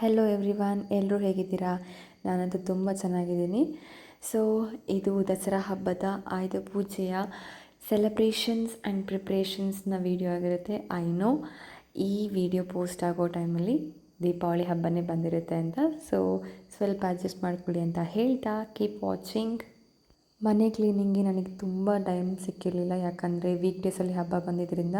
Hello everyone, ಎಲ್ಲರೂ ಹೇಗಿದ್ದೀರಾ? ನಾನಂತೂ ತುಂಬ ಚೆನ್ನಾಗಿದ್ದೀನಿ. ಸೊ ಇದು ದಸರಾ ಹಬ್ಬದ ಆಯುಧ ಪೂಜೆಯ ಸೆಲೆಬ್ರೇಷನ್ಸ್ ಆ್ಯಂಡ್ ಪ್ರಿಪ್ರೇಷನ್ಸ್ನ ವೀಡಿಯೋ ಆಗಿರುತ್ತೆ. ಐ ನೋ ಈ ವಿಡಿಯೋ ಪೋಸ್ಟ್ ಆಗೋ ಟೈಮಲ್ಲಿ ದೀಪಾವಳಿ ಹಬ್ಬನೇ ಬಂದಿರುತ್ತೆ ಅಂತ, ಸೊ ಸ್ವಲ್ಪ ಅಡ್ಜಸ್ಟ್ ಮಾಡ್ಕೊಳ್ಳಿ ಅಂತ ಹೇಳ್ತಾ ಕೀಪ್ ವಾಚಿಂಗ್. ಮನೆ ಕ್ಲೀನಿಂಗ್ಗೆ ನನಗೆ ತುಂಬ ಟೈಮ್ ಸಿಕ್ಕಿರಲಿಲ್ಲ, ಯಾಕಂದರೆ ವೀಕ್ ಡೇಸಲ್ಲಿ ಹಬ್ಬ ಬಂದಿದ್ದರಿಂದ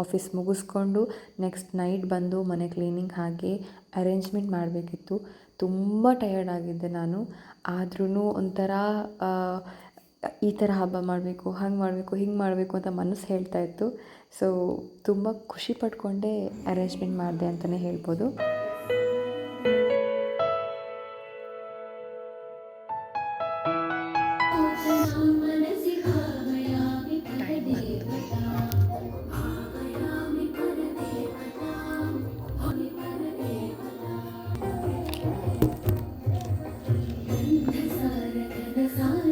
ಆಫೀಸ್ ಮುಗಿಸ್ಕೊಂಡು ನೆಕ್ಸ್ಟ್ ನೈಟ್ ಬಂದು ಮನೆ ಕ್ಲೀನಿಂಗ್ ಹಾಗೆ ಅರೇಂಜ್ಮೆಂಟ್ ಮಾಡಬೇಕಿತ್ತು. ತುಂಬ ಟಯರ್ಡ್ ಆಗಿದ್ದೆ ನಾನು. ಆದ್ರೂ ಒಂಥರ ಈ ಥರ ಹಬ್ಬ ಮಾಡಬೇಕು, ಹಂಗೆ ಮಾಡಬೇಕು, ಹಿಂಗೆ ಮಾಡಬೇಕು ಅಂತ ಮನಸ್ಸು ಹೇಳ್ತಾಯಿತ್ತು. ಸೊ ತುಂಬ ಖುಷಿ ಪಡ್ಕೊಂಡೇ ಅರೇಂಜ್ಮೆಂಟ್ ಮಾಡಿದೆ ಅಂತಲೇ ಹೇಳ್ಬೋದು.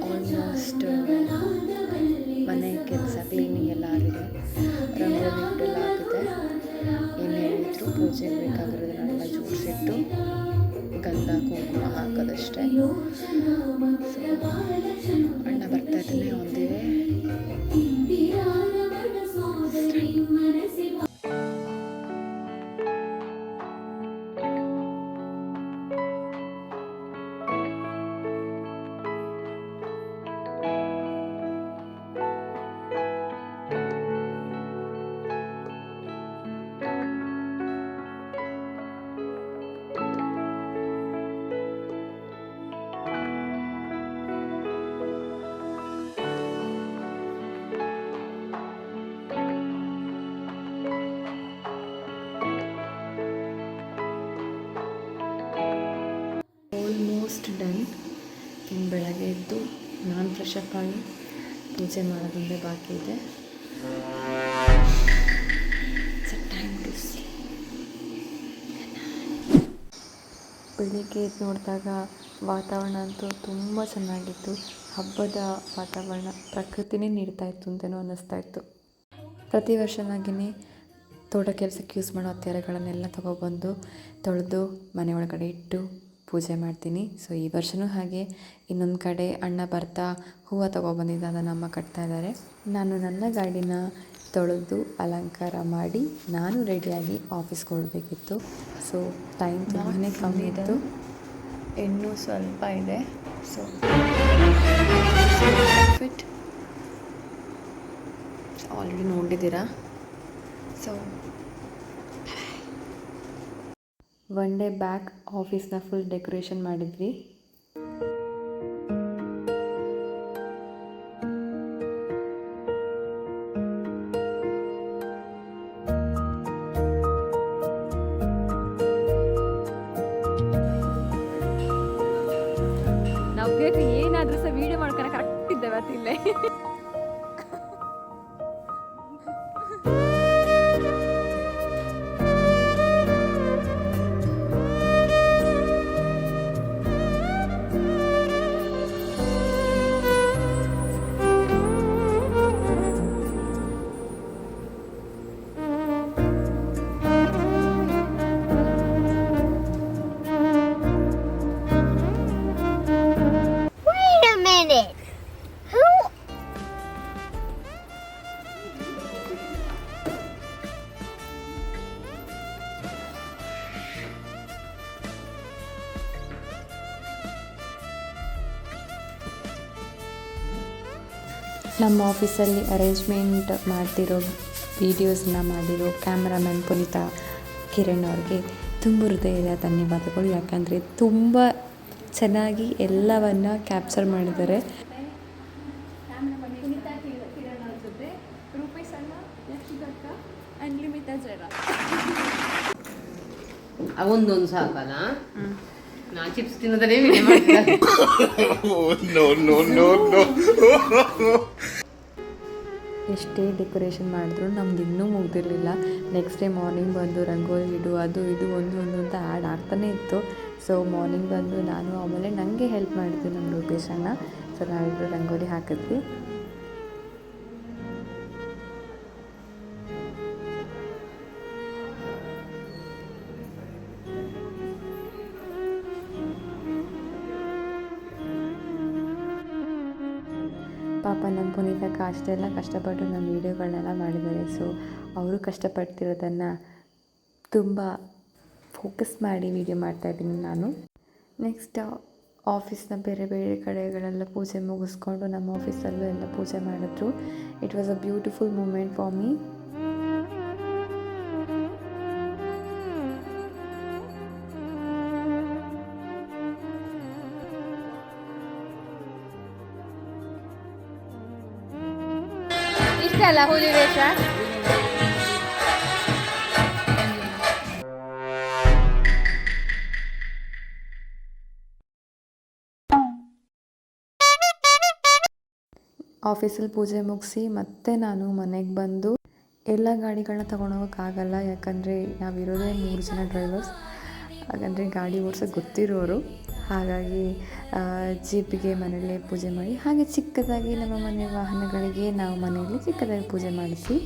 ಆಲ್ಮೋಸ್ಟ್ ಮನೆ ಕೆಲಸ ಕ್ಲೀನಿಂಗ್ ಎಲ್ಲ ಆಗಿದೆ, ರಂಗೋಲಿ ಇಟ್ಟೆಲ್ಲ ಆಗಿದೆ. ಏನು ಹೇಳಿದ್ರು ಪೂಜೆಗೆ ಬೇಕಾಗಿರೋದನ್ನೆಲ್ಲ ಜೋಡಿಸಿಟ್ಟು ಗಂಧ ಕುಂಕುಮ ಹಾಕೋದಷ್ಟೇ. ಅಣ್ಣ ಬರ್ತಾ ಇದ್ದಾನೆ, ಒಂದಿವೆ ಆಲ್ಮೋಸ್ಟ್ ಡನ್. ಇನ್ನು ಬೆಳಗ್ಗೆ ಎದ್ದು ನಾನು ಫ್ರೆಶ್ ಅಪ್ ಆಗಿ ಪೂಜೆ ಮಾಡೋದಂದರೆ ಬಾಕಿ ಇದೆ. Time to sleep. ಬೆಳಿಗ್ಗೆ ಎದ್ದು ನೋಡಿದಾಗ ವಾತಾವರಣ ಅಂತೂ ತುಂಬ ಚೆನ್ನಾಗಿತ್ತು. ಹಬ್ಬದ ವಾತಾವರಣ ಪ್ರಕೃತಿನೇ ನೀಡ್ತಾ ಇತ್ತು ಅಂತಲೂ ಅನ್ನಿಸ್ತಾ ಇತ್ತು. ಪ್ರತಿ ವರ್ಷನಾಗಿಯೇ ತೋಟ ಕೆಲಸಕ್ಕೆ ಯೂಸ್ ಮಾಡೋ ಹತ್ತಿರಗಳನ್ನೆಲ್ಲ ತೊಗೊಬಂದು ತೊಳೆದು ಮನೆ ಒಳಗಡೆ ಇಟ್ಟು ಪೂಜೆ ಮಾಡ್ತೀನಿ. ಸೊ ಈ ವರ್ಷವೂ ಹಾಗೆ. ಇನ್ನೊಂದು ಕಡೆ ಅಣ್ಣ ಬರ್ತಾ ಹೂವು ತೊಗೊಬಂದಿದ್ದ, ಅದನ್ನು ಅಮ್ಮ ಕಟ್ತಾ ಇದ್ದಾರೆ. ನಾನು ನನ್ನ ಗಾಡಿನ ತೊಳೆದು ಅಲಂಕಾರ ಮಾಡಿ ನಾನು ರೆಡಿಯಾಗಿ ಆಫೀಸ್ಗೆ ಹೊರಡಬೇಕಿತ್ತು. ಸೊ ಟೈಮ್ ತುಂಬಾ ಕಮ್ಮಿ ಇತ್ತು, ಇನ್ನೂ ಸ್ವಲ್ಪ ಇದೆ. ಸೊ ಫಿಟ್ ಆಲ್ರೆಡಿ ನೋಡಿದ್ದೀರಾ. ಸೊ ಒನ್ ಡೇ ಬ್ಯಾಕ್ ಆಫೀಸ್ನ ಫುಲ್ ಡೆಕೋರೇಷನ್ ಮಾಡಿದ್ವಿ. ನಾವು ಏನಾದರೂ ಸಹ ವೀಡಿಯೋ ಮಾಡ್ಕೊಂಡು ಕರೆಕ್ಟ್ ಇದ್ದೇವೆ ಅತಿಲ್ಲೇ. ನಮ್ಮ ಆಫೀಸಲ್ಲಿ ಅರೇಂಜ್ಮೆಂಟ್ ಮಾಡ್ತಿರೋ ವೀಡಿಯೋಸ್ನ ಮಾಡಿರೋ ಕ್ಯಾಮ್ರಾಮನ್ ಪುನೀತ ಕಿರಣ್ ಅವ್ರಿಗೆ ತುಂಬ ಹೃದಯದ ಧನ್ಯವಾದಗಳು. ಯಾಕಂದರೆ ತುಂಬ ಚೆನ್ನಾಗಿ ಎಲ್ಲವನ್ನು ಕ್ಯಾಪ್ಚರ್ ಮಾಡಿದ್ದಾರೆ. ಒಂದೊಂದು ಸಾಕಲ್ಲ, ನಾ ಚಿಪ್ಸ್ ತಿನ್ನೋದನ್ನೇ ಎಷ್ಟೇ ಡೆಕೋರೇಷನ್ ಮಾಡಿದ್ರು ನಮ್ದು ಇನ್ನೂ ಮುಗ್ದಿರಲಿಲ್ಲ. ನೆಕ್ಸ್ಟ್ ಡೇ ಮಾರ್ನಿಂಗ್ ಬಂದು ರಂಗೋಲಿ ಇಡು, ಅದು ಇದು ಒಂದು ಅಂತ ಆ್ಯಡ್ ಆಗ್ತಾನೇ ಇತ್ತು. ಸೊ ಮಾರ್ನಿಂಗ್ ಬಂದು ನಾನು ಆಮೇಲೆ ನನಗೆ ಹೆಲ್ಪ್ ಮಾಡಿದ್ವಿ ನಮ್ಮ ರೂಪೇಶ್ ಅಣ್ಣ. ಸೊ ನಾವಿಬ್ಬರು ರಂಗೋಲಿ ಹಾಕಿದ್ವಿ. ಪಾಪ ನಮ್ಮ ಪುನೀತಕ್ಕ ಅಷ್ಟೆಲ್ಲ ಕಷ್ಟಪಟ್ಟು ನಮ್ಮ ವೀಡಿಯೋಗಳನ್ನೆಲ್ಲ ಮಾಡಿದ್ದಾರೆ. ಸೊ ಅವರು ಕಷ್ಟಪಡ್ತಿರೋದನ್ನು ತುಂಬ ಫೋಕಸ್ ಮಾಡಿ ವೀಡಿಯೋ ಮಾಡ್ತಾಯಿದ್ದೀನಿ ನಾನು. ನೆಕ್ಸ್ಟ್ ಆಫೀಸ್ನ ಬೇರೆ ಬೇರೆ ಕಡೆಗಳೆಲ್ಲ ಪೂಜೆ ಮುಗಿಸ್ಕೊಂಡು ನಮ್ಮ ಆಫೀಸಲ್ಲೂ ಎಲ್ಲ ಪೂಜೆ ಮಾಡಿದ್ರು. It was a beautiful moment for me. ಇಷ್ಟ ಅಲ್ಲ ಹುಲಿ ವೇಷ. ಆಫೀಸಲ್ಲಿ ಪೂಜೆ ಮುಗಿಸಿ ಮತ್ತೆ ನಾನು ಮನೆಗೆ ಬಂದು ಎಲ್ಲ ಗಾಡಿಗಳನ್ನ ತೊಗೊಂಡೋಗೋಕ್ಕಾಗಲ್ಲ, ಯಾಕಂದರೆ ನಾವಿರೋದೇ 3 ಜನ ಡ್ರೈವರ್ಸ್, ಹಾಗಂದರೆ ಗಾಡಿ ಓಡ್ಸೋಕ್ಕೆ ಗೊತ್ತಿರೋರು. ಹಾಗಾಗಿ ಜೀಪಿಗೆ ಮನೆಯಲ್ಲೇ ಪೂಜೆ ಮಾಡಿ, ಹಾಗೆ ಚಿಕ್ಕದಾಗಿ ನಮ್ಮ ಮನೆ ವಾಹನಗಳಿಗೆ ನಾವು ಮನೆಯಲ್ಲಿ ಚಿಕ್ಕದಾಗಿ ಪೂಜೆ ಮಾಡಿಸಿ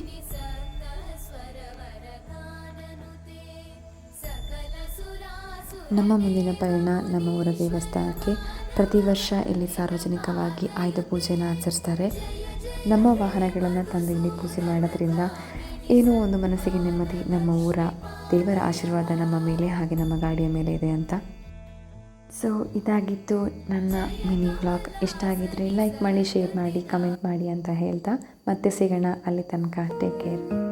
ನಮ್ಮ ಮುಂದಿನ ಪಯಣ ನಮ್ಮ ಊರ ದೇವಸ್ಥಾನಕ್ಕೆ. ಪ್ರತಿ ವರ್ಷ ಇಲ್ಲಿ ಸಾರ್ವಜನಿಕವಾಗಿ ಆಯುಧ ಪೂಜೆನ ಆಚರಿಸ್ತಾರೆ. ನಮ್ಮ ವಾಹನಗಳನ್ನು ತಂದು ಇಲ್ಲಿ ಪೂಜೆ ಮಾಡೋದ್ರಿಂದ ಏನೋ ಒಂದು ಮನಸ್ಸಿಗೆ ನೆಮ್ಮದಿ, ನಮ್ಮ ಊರ ದೇವರ ಆಶೀರ್ವಾದ ನಮ್ಮ ಮೇಲೆ ಹಾಗೆ ನಮ್ಮ ಗಾಡಿಯ ಮೇಲೆ ಇದೆ ಅಂತ. ಸೊ ಇದಾಗಿತ್ತು ನನ್ನ ಮಿನಿ ವ್ಲಾಗ್. ಇಷ್ಟ ಆಗಿದ್ದರೆ ಲೈಕ್ ಮಾಡಿ, ಶೇರ್ ಮಾಡಿ, ಕಮೆಂಟ್ ಮಾಡಿ ಅಂತ ಹೇಳ್ತಾ ಮತ್ತೆ ಸಿಗೋಣ. ಅಲ್ಲಿ ತನಕ ಟೇಕ್ ಕೇರ್.